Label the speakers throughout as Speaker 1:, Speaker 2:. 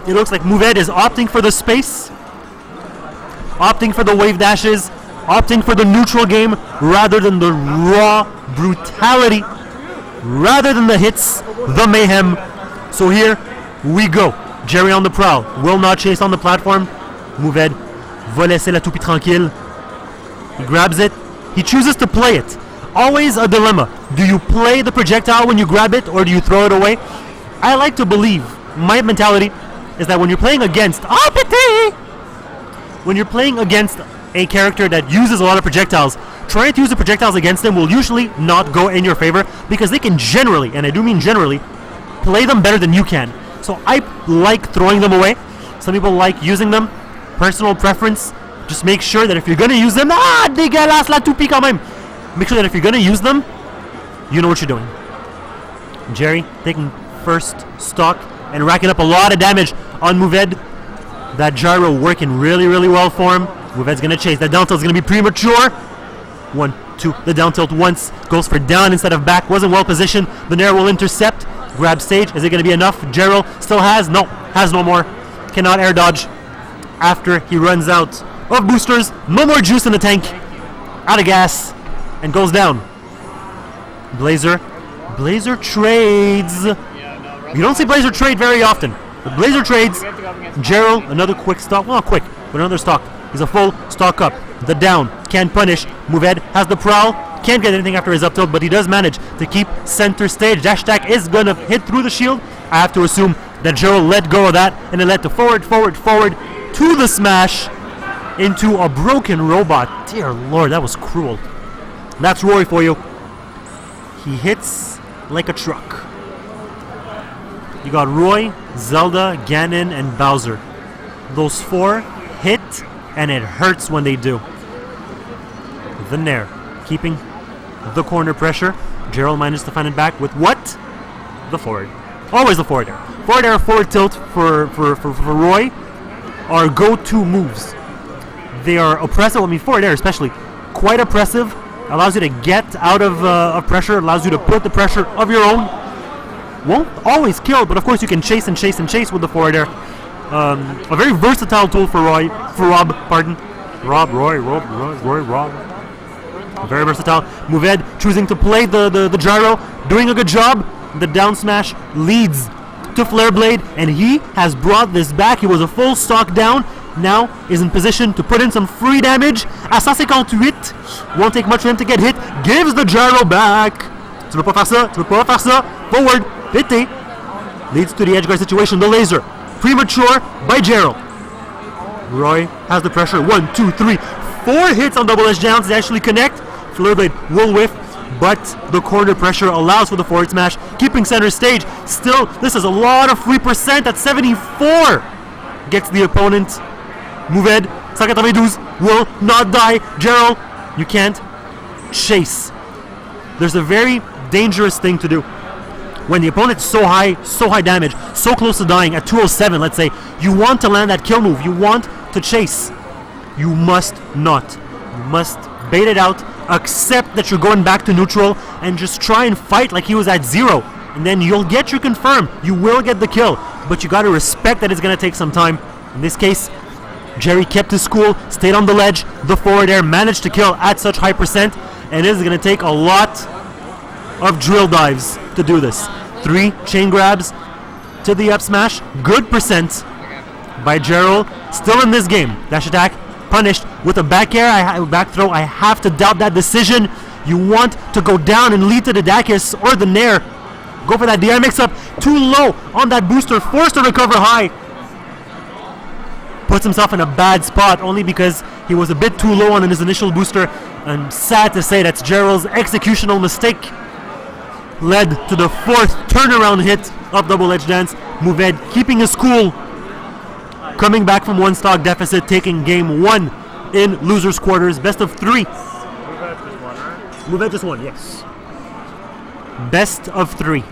Speaker 1: It looks like Muved is opting for the space, opting for the wave dashes, opting for the neutral game rather than the raw brutality, rather than the hits, the mayhem. So here we go. Jerry on the prowl, will not chase on the platform. Muved va laisser la toupie tranquille. He grabs it. He chooses to play it. Always a dilemma. Do you play the projectile when you grab it, or do you throw it away? I like to believe, my mentality is that when you're playing against when you're playing against a character that uses a lot of projectiles, trying to use the projectiles against them will usually not go in your favor, because they can generally, and I do mean generally, play them better than you can. So I like throwing them away. Some people like using them. Personal preference. Just make sure that if you're gonna use them, dégueulasse la toupie quand même. Make sure that if you're gonna use them, you know what you're doing. Jerry taking first stock and racking up a lot of damage on Muved. That gyro working really, really well for him. Muved's gonna chase. That down tilt is gonna be premature. 1, 2. The down tilt once goes for down instead of back. Wasn't well positioned. The Nair will intercept. Grab stage. Is it gonna be enough? JerrryyL still has no more. Cannot air dodge after he runs out of boosters. No more juice in the tank. Out of gas and goes down. Blazer trades. You don't see Blazer trade very often. But Blazer trades. JerrryyL, another quick stock. Well, not quick, but another stock. He's a full stock up. The down can't punish. Muved has the prowl. Can't get anything after his up tilt, but he does manage to keep center stage. Dash attack is gonna hit through the shield. I have to assume that JerrryyL let go of that, and it led to forward to the smash into a broken robot. Dear Lord, that was cruel. That's Roy for you. He hits like a truck. You got Roy, Zelda, Ganon, and Bowser. Those 4 hit, and it hurts when they do. The Nair, keeping the corner pressure. JerrryyL manages to find it back with what? The forward. Always the forward air. Forward air, forward tilt for Roy are go-to moves. They are oppressive. I mean, forward air especially. Quite oppressive. Allows you to get out of pressure. Allows you to put the pressure of your own. Won't always kill, but of course you can chase and chase and chase with the forward air. A very versatile tool for Roy. For Rob, pardon. Roy. Very versatile. Muved choosing to play the gyro. Doing a good job. The down smash leads to Flare Blade, and he has brought this back. He was a full stock down. Now is in position to put in some free damage. À 158. Won't take much for him to get hit. Gives the gyro back. Tu veux pas faire ça. Forward. Pity. Leads to the edge guard situation. The laser. Premature by JerrryyL. Roy has the pressure. 1, 2, 3, 4 hits on double edge downs to actually connect. Flare Blade will whiff, but the corner pressure allows for the forward smash, keeping center stage. Still, this is a lot of free percent at 74. Gets the opponent. Muved, 192, will not die. JerrryyL, you can't chase. There's a very dangerous thing to do. When the opponent's so high damage, so close to dying at 207, let's say, you want to land that kill move, you want to chase. You must not. You must bait it out, accept that you're going back to neutral, and just try and fight like he was at 0. And then you'll get your confirm. You will get the kill, but you gotta respect that it's gonna take some time. In this case, Jerry kept his cool, stayed on the ledge, the forward air managed to kill at such high percent, and it is gonna take a lot of drill dives to do this. 3 chain grabs to the up smash. Good percent by JerrryyL. Still in this game. Dash attack punished with a back air. Back throw. I have to doubt that decision. You want to go down and lead to the Dakis or the Nair. Go for that DI mix up. Too low on that booster. Forced to recover high. Puts himself in a bad spot only because he was a bit too low on his initial booster. I'm sad to say that's JerrryyL's executional mistake. Led to the 4th turnaround hit of double edge dance. Muved keeping his cool. Coming back from 1 stock deficit, taking game 1 in losers quarters. Best of 3. Muved just won, yes. Best of 3.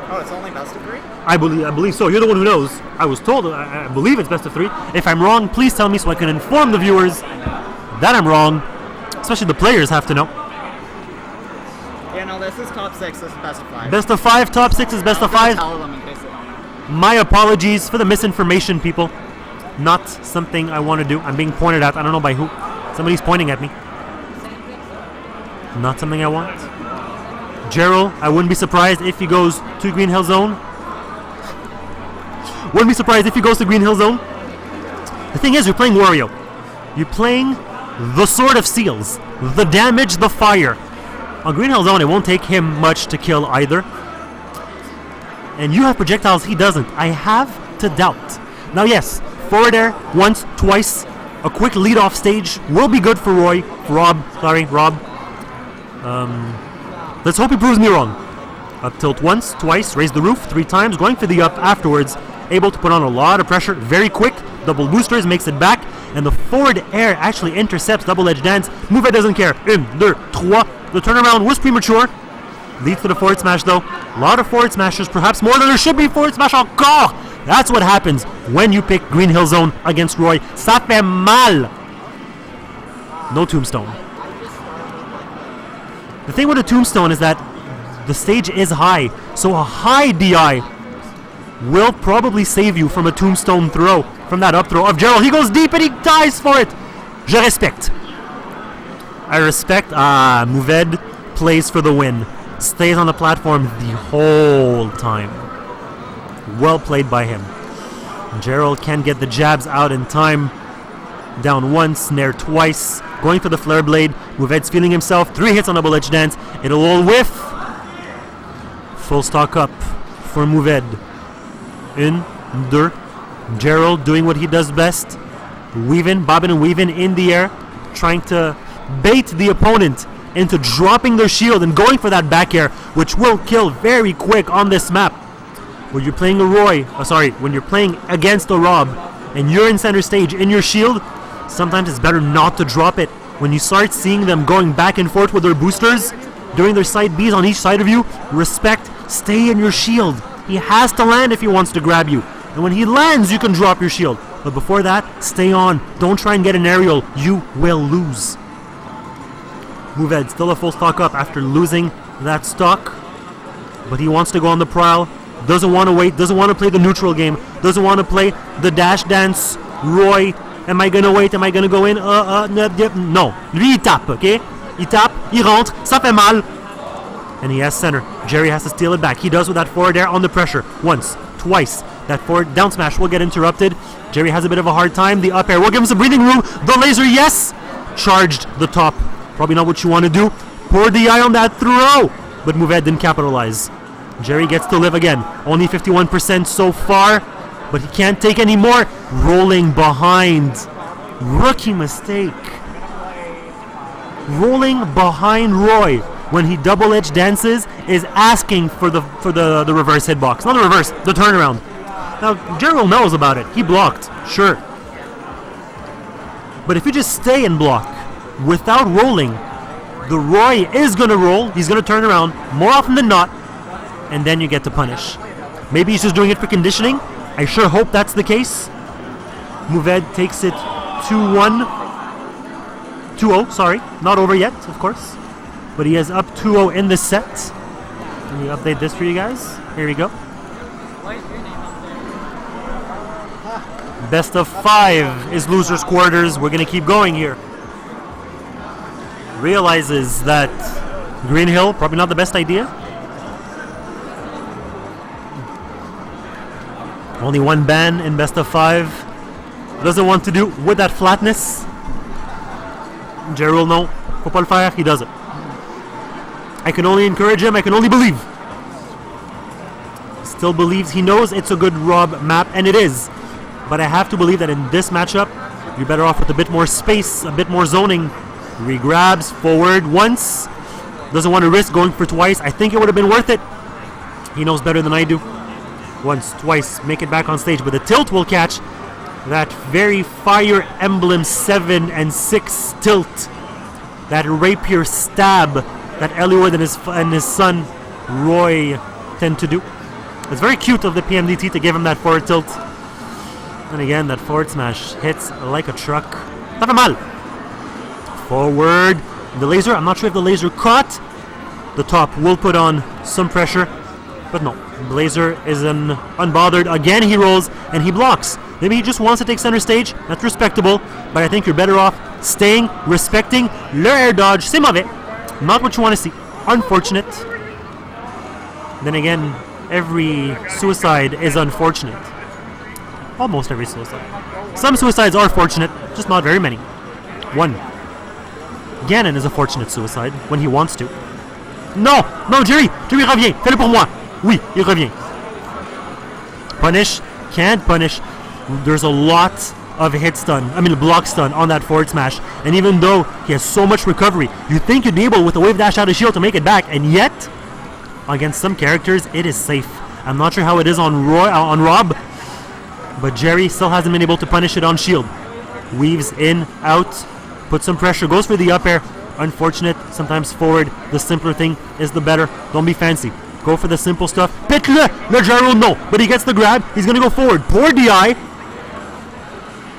Speaker 2: Oh, it's only best of 3?
Speaker 1: I believe so. You're the one who knows. I was told. I believe it's best of 3. If I'm wrong, please tell me so I can inform the viewers that I'm wrong. Especially the players have to know.
Speaker 2: Yeah, no, this is top 6. This is best of 5.
Speaker 1: Best of 5, top 6 is best of 5.
Speaker 2: Tell them in case they don't know.
Speaker 1: My apologies for the misinformation, people. Not something I want to do. I'm being pointed at. I don't know by who. Somebody's pointing at me. Not something I want. JerrryyL, I wouldn't be surprised if he goes to Green Hill Zone. Wouldn't be surprised if he goes to Green Hill Zone. The thing is, you're playing Wario. You're playing the Sword of Seals. The damage, the fire. On Green Hill Zone, it won't take him much to kill either. And you have projectiles, he doesn't. I have to doubt. Now yes, forward air, once, twice. A quick lead-off stage will be good for Rob. Let's hope he proves me wrong. Up tilt once, twice, raise the roof 3 times, going for the up afterwards. Able to put on a lot of pressure, very quick. Double boosters, makes it back. And the forward air actually intercepts double edge dance. Muved doesn't care. 1, 2, 3. The turnaround was premature. Leads to the forward smash though. A lot of forward smashes, perhaps more than there should be forward smash encore. That's what happens when you pick Green Hill Zone against Roy. Ça fait mal. No tombstone. The thing with a tombstone is that the stage is high, so a high DI will probably save you from a tombstone throw, from that up throw of JerrryyL. He goes deep and he dies for it. Je respecte. I respect. Muved plays for the win. Stays on the platform the whole time. Well played by him. JerrryyL can get the jabs out in time. Down once, snare twice. Going for the flare blade. Muved's feeling himself. 3 hits on double edge dance. It'll all whiff. Full stock up for Muved. 1, 2. JerrryyL doing what he does best. Weaving, bobbing and weaving in the air. Trying to bait the opponent into dropping their shield and going for that back air, which will kill very quick on this map. When you're playing when you're playing against a Rob and you're in center stage in your shield, sometimes it's better not to drop it. When you start seeing them going back and forth with their boosters, doing their side Bs on each side of you, respect, stay in your shield. He has to land if he wants to grab you. And when he lands, you can drop your shield. But before that, stay on. Don't try and get an aerial. You will lose. Muved still a full stock up after losing that stock. But he wants to go on the prowl. Doesn't want to wait. Doesn't want to play the neutral game. Doesn't want to play the dash dance. Roy, am I going to wait? Am I going to go in? No. Lui, il tape, okay? Il tape, il rentre, ça fait mal. And he has center. Jerry has to steal it back. He does with that forward air on the pressure. Once, twice. That forward down smash will get interrupted. Jerry has a bit of a hard time. The up air will give him some breathing room. The laser, yes! Charged the top. Probably not what you want to do. Pour the eye on that throw. But Muved didn't capitalize. Jerry gets to live again. Only 51% so far. But he can't take any more. Rolling behind. Rookie mistake. Rolling behind Roy when he double edge dances is asking for the reverse hitbox. Not the reverse, the turnaround. Now, JerrryyL knows about it. He blocked, sure. But if you just stay and block without rolling, the Roy is going to roll. He's going to turn around more often than not, and then you get to punish. Maybe he's just doing it for conditioning. I sure hope that's the case. Muved takes it 2-1. 2-0, sorry. Not over yet, of course. But he is up 2-0 in the set. Let me update this for you guys. Here we go. Best of 5 is loser's quarters. We're going to keep going here. Realizes that Green Hill, probably not the best idea. Only 1 ban in best of 5. Doesn't want to do with that flatness. JerrryyL, no. Faut pas le faire, he does it. I can only encourage him, I can only believe. Still believes, he knows it's a good Rob map, and it is. But I have to believe that in this matchup, you're better off with a bit more space, a bit more zoning. Regrabs forward once. Doesn't want to risk going for twice. I think it would have been worth it. He knows better than I do. Once, twice, make it back on stage. But the tilt will catch that very Fire Emblem 7 and 6 tilt. That rapier stab that Eliud and his son Roy tend to do. It's very cute of the PMDT to give him that forward tilt. And again, that forward smash hits like a truck. Not mal. Forward. The laser, I'm not sure if the laser caught. The top will put on some pressure. But no, Blazer is unbothered. Again, he rolls and he blocks. Maybe he just wants to take center stage. That's respectable. But I think you're better off staying, respecting le air dodge. C'est mauvais. Not what you want to see. Unfortunate. Then again, every suicide is unfortunate. Almost every suicide. Some suicides are fortunate, just not very many. One. Ganon is a fortunate suicide when he wants to. Non, non, Jerry, reviens, fais-le pour moi. Oui, il revient. Punish, can't punish. There's a lot of block stun on that forward smash. And even though he has so much recovery, you think you'd be able with the wave dash out of shield to make it back, and yet, against some characters, it is safe. I'm not sure how it is on Rob, but Jerry still hasn't been able to punish it on shield. Weaves in, out, puts some pressure, goes for the up air. Unfortunate, sometimes forward, the simpler thing is the better. Don't be fancy. Go for the simple stuff. Pit-le! Le JerrryyL, no. But he gets the grab. He's going to go forward. Poor DI.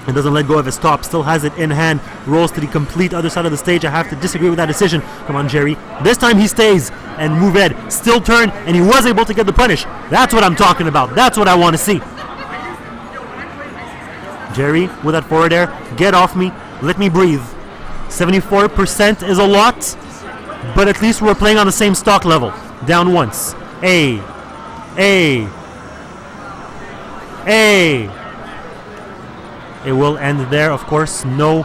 Speaker 1: And doesn't let go of his top. Still has it in hand. Rolls to the complete other side of the stage. I have to disagree with that decision. Come on, Jerry. This time he stays. And Muved still turned. And he was able to get the punish. That's what I'm talking about. That's what I want to see. Jerry with that forward air. Get off me. Let me breathe. 74% is a lot. But at least we're playing on the same stock level. Down once. A. It will end there, of course. No.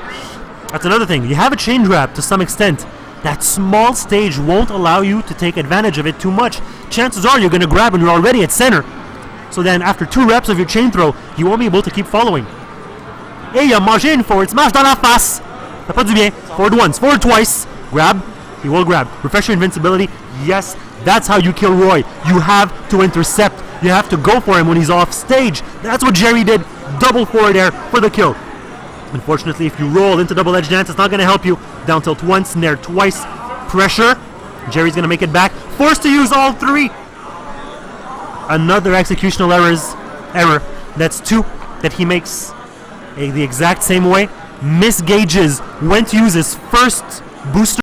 Speaker 1: That's another thing. You have a chain grab to some extent. That small stage won't allow you to take advantage of it too much. Chances are you're going to grab and you're already at center. So then after 2 reps of your chain throw, you won't be able to keep following. Et il a mangé une forward smash dans la face. Ça fait du bien. Forward once, forward twice. Grab. He will grab. Refresh your invincibility. Yes, that's how you kill Roy. You have to intercept. You have to go for him when he's off stage. That's what Jerry did. Double forward air for the kill. Unfortunately, if you roll into double edge dance, it's not going to help you. Down tilt once, nair twice. Pressure. Jerry's going to make it back. Forced to use all 3. Another executional error. That's 2 that he makes the exact same way. Misgauges when to use his first booster.